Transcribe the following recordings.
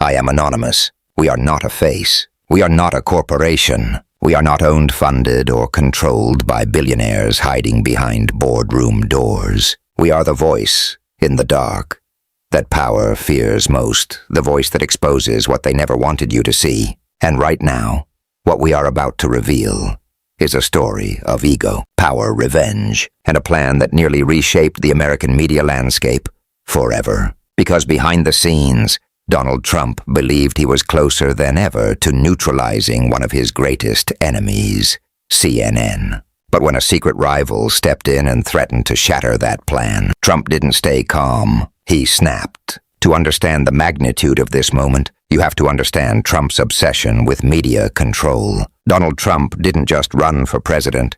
I am anonymous. We are not a face. We are not a corporation. We are not owned, funded, or controlled by billionaires hiding behind boardroom doors. We are the voice in the dark that power fears most, the voice that exposes what they never wanted you to see. And right now, what we are about to reveal is a story of ego, power, revenge, and a plan that nearly reshaped the American media landscape forever. Because behind the scenes, Donald Trump believed he was closer than ever to neutralizing one of his greatest enemies, CNN. But when a secret rival stepped in and threatened to shatter that plan, Trump didn't stay calm. He snapped. To understand the magnitude of this moment, you have to understand Trump's obsession with media control. Donald Trump didn't just run for president.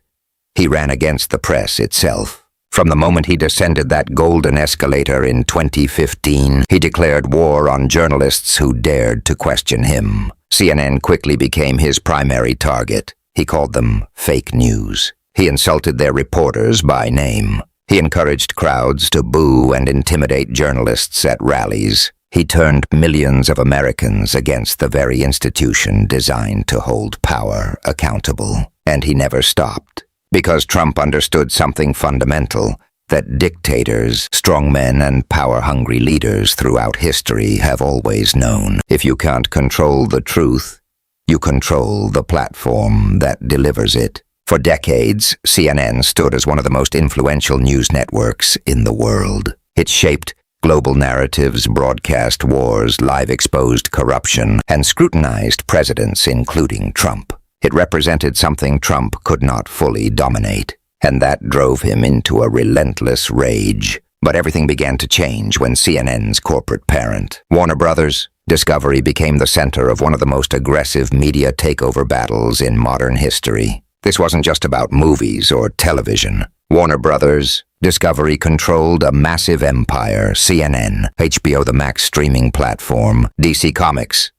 He ran against the press itself. From the moment he descended that golden escalator in 2015, he declared war on journalists who dared to question him. CNN quickly became his primary target. He called them fake news. He insulted their reporters by name. He encouraged crowds to boo and intimidate journalists at rallies. He turned millions of Americans against the very institution designed to hold power accountable. And he never stopped. Because Trump understood something fundamental that dictators, strongmen, and power-hungry leaders throughout history have always known. If you can't control the truth, you control the platform that delivers it. For decades, CNN stood as one of the most influential news networks in the world. It shaped global narratives, broadcast wars, live exposed corruption, and scrutinized presidents, including Trump. It represented something Trump could not fully dominate, and that drove him into a relentless rage. But everything began to change when CNN's corporate parent, Warner Brothers, Discovery, became the center of one of the most aggressive media takeover battles in modern history. This wasn't just about movies or television. Warner Brothers, Discovery controlled a massive empire: CNN, HBO, the Max streaming platform, DC Comics,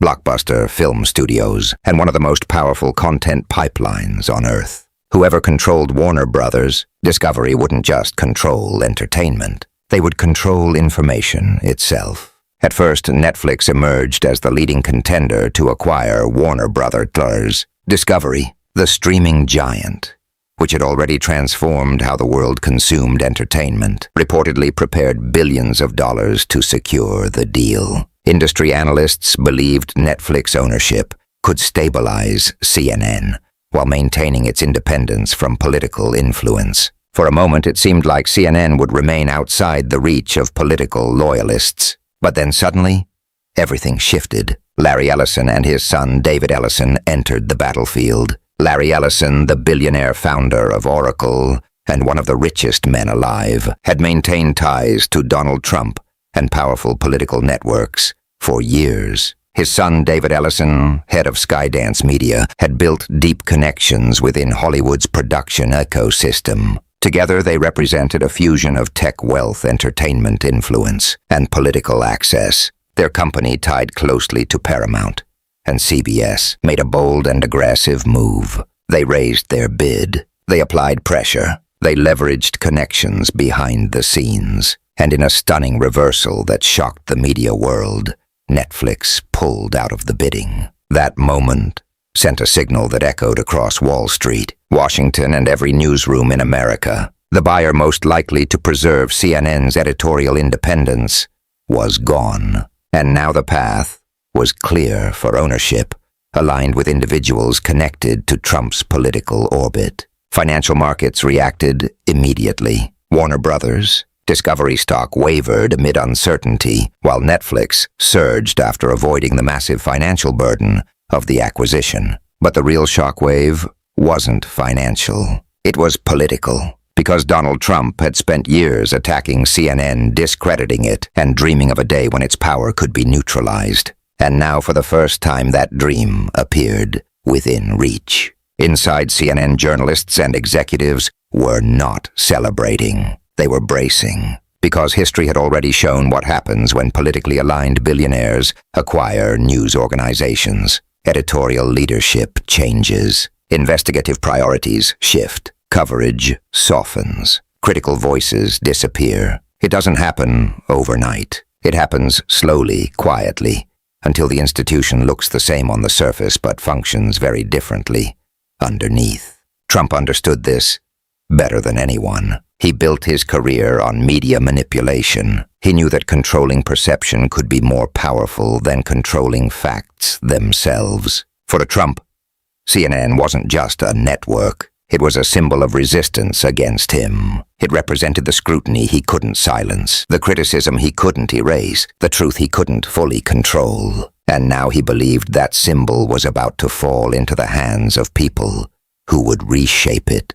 Blockbuster film studios, and one of the most powerful content pipelines on Earth. Whoever controlled Warner Brothers, Discovery wouldn't just control entertainment. They would control information itself. At first, Netflix emerged as the leading contender to acquire Warner Brothers. Discovery, the streaming giant, which had already transformed how the world consumed entertainment, reportedly prepared billions of dollars to secure the deal. Industry analysts believed Netflix ownership could stabilize CNN while maintaining its independence from political influence. For a moment, it seemed like CNN would remain outside the reach of political loyalists. But then suddenly, everything shifted. Larry Ellison and his son David Ellison entered the battlefield. Larry Ellison, the billionaire founder of Oracle and one of the richest men alive, had maintained ties to Donald Trump and powerful political networks for years. His son David Ellison, head of Skydance Media, had built deep connections within Hollywood's production ecosystem. Together they represented a fusion of tech wealth, entertainment influence, and political access. Their company, tied closely to Paramount and CBS, made a bold and aggressive move. They raised their bid. They applied pressure. They leveraged connections behind the scenes. And in a stunning reversal that shocked the media world, Netflix pulled out of the bidding. That moment sent a signal that echoed across Wall Street, Washington, and every newsroom in America. The buyer most likely to preserve CNN's editorial independence was gone. And now the path was clear for ownership, aligned with individuals connected to Trump's political orbit. Financial markets reacted immediately. Warner Brothers, Discovery stock wavered amid uncertainty, while Netflix surged after avoiding the massive financial burden of the acquisition. But the real shockwave wasn't financial. It was political. Because Donald Trump had spent years attacking CNN, discrediting it, and dreaming of a day when its power could be neutralized. And now, for the first time, that dream appeared within reach. Inside, CNN journalists and executives were not celebrating. They were bracing. Because history had already shown what happens when politically aligned billionaires acquire news organizations. Editorial leadership changes. Investigative priorities shift. Coverage softens. Critical voices disappear. It doesn't happen overnight. It happens slowly, quietly, until the institution looks the same on the surface but functions very differently underneath. Trump understood this better than anyone. He built his career on media manipulation. He knew that controlling perception could be more powerful than controlling facts themselves. For Trump, CNN wasn't just a network. It was a symbol of resistance against him. It represented the scrutiny he couldn't silence, the criticism he couldn't erase, the truth he couldn't fully control. And now he believed that symbol was about to fall into the hands of people who would reshape it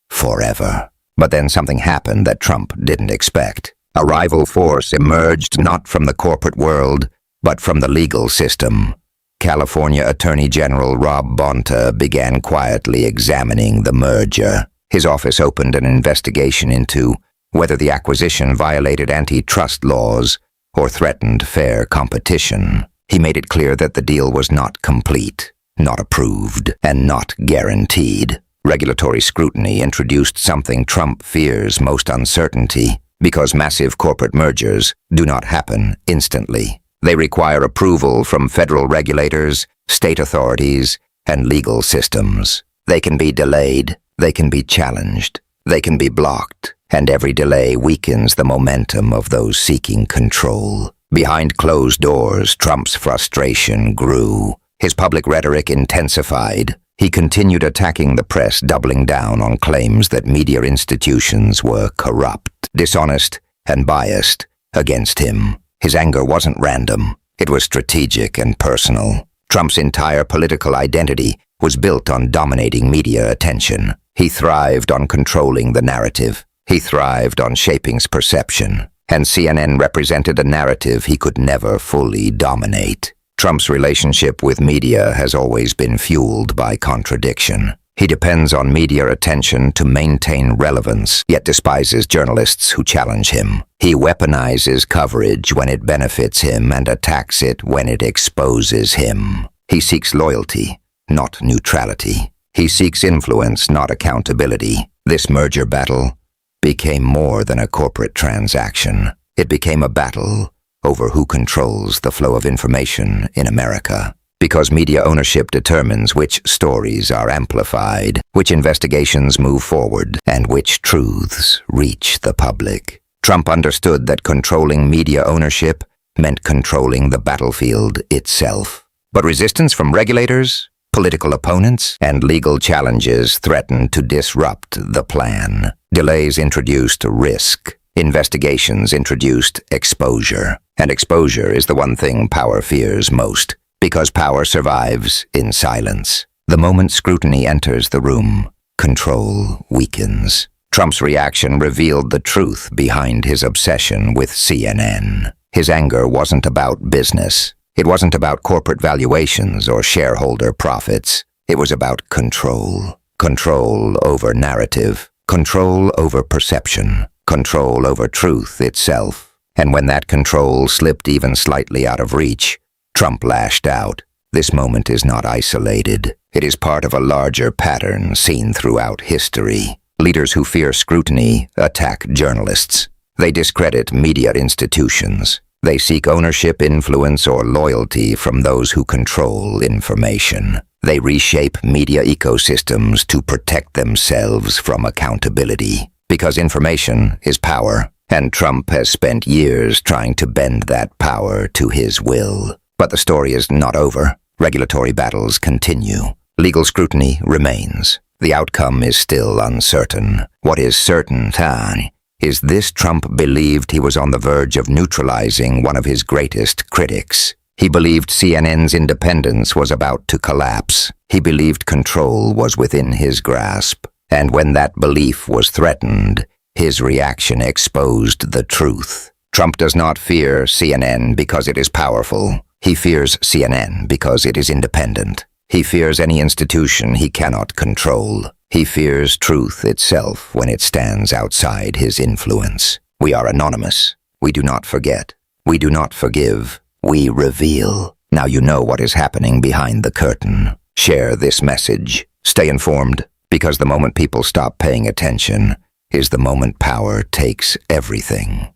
forever. But then something happened that Trump didn't expect. A rival force emerged not from the corporate world, but from the legal system. California Attorney General Rob Bonta began quietly examining the merger. His office opened an investigation into whether the acquisition violated antitrust laws or threatened fair competition. He made it clear that the deal was not complete, not approved, and not guaranteed. Regulatory scrutiny introduced something Trump fears most: uncertainty, because massive corporate mergers do not happen instantly. They require approval from federal regulators, state authorities, and legal systems. They can be delayed, they can be challenged, they can be blocked, and every delay weakens the momentum of those seeking control. Behind closed doors, Trump's frustration grew. His public rhetoric intensified. He continued attacking the press, doubling down on claims that media institutions were corrupt, dishonest, and biased against him. His anger wasn't random. It was strategic and personal. Trump's entire political identity was built on dominating media attention. He thrived on controlling the narrative. He thrived on shaping perception. And CNN represented a narrative he could never fully dominate. Trump's relationship with media has always been fueled by contradiction. He depends on media attention to maintain relevance, yet despises journalists who challenge him. He weaponizes coverage when it benefits him and attacks it when it exposes him. He seeks loyalty, not neutrality. He seeks influence, not accountability. This merger battle became more than a corporate transaction. It became a battle over who controls the flow of information in America. Because media ownership determines which stories are amplified, which investigations move forward, and which truths reach the public. Trump understood that controlling media ownership meant controlling the battlefield itself. But resistance from regulators, political opponents, and legal challenges threatened to disrupt the plan. Delays introduced risk. Investigations introduced exposure. And exposure is the one thing power fears most, because power survives in silence. The moment scrutiny enters the room, control weakens. Trump's reaction revealed the truth behind his obsession with CNN. His anger wasn't about business. It wasn't about corporate valuations or shareholder profits. It was about control. Control over narrative. Control over perception. Control over truth itself. And when that control slipped even slightly out of reach, Trump lashed out. This moment is not isolated. It is part of a larger pattern seen throughout history. Leaders who fear scrutiny attack journalists. They discredit media institutions. They seek ownership, influence, or loyalty from those who control information. They reshape media ecosystems to protect themselves from accountability. Because information is power, and Trump has spent years trying to bend that power to his will. But the story is not over. Regulatory battles continue. Legal scrutiny remains. The outcome is still uncertain. What is certain, is this: Trump believed he was on the verge of neutralizing one of his greatest critics. He believed CNN's independence was about to collapse. He believed control was within his grasp. And when that belief was threatened, his reaction exposed the truth. Trump does not fear CNN because it is powerful. He fears CNN because it is independent. He fears any institution he cannot control. He fears truth itself when it stands outside his influence. We are anonymous. We do not forget. We do not forgive. We reveal. Now you know what is happening behind the curtain. Share this message. Stay informed, because the moment people stop paying attention is the moment power takes everything.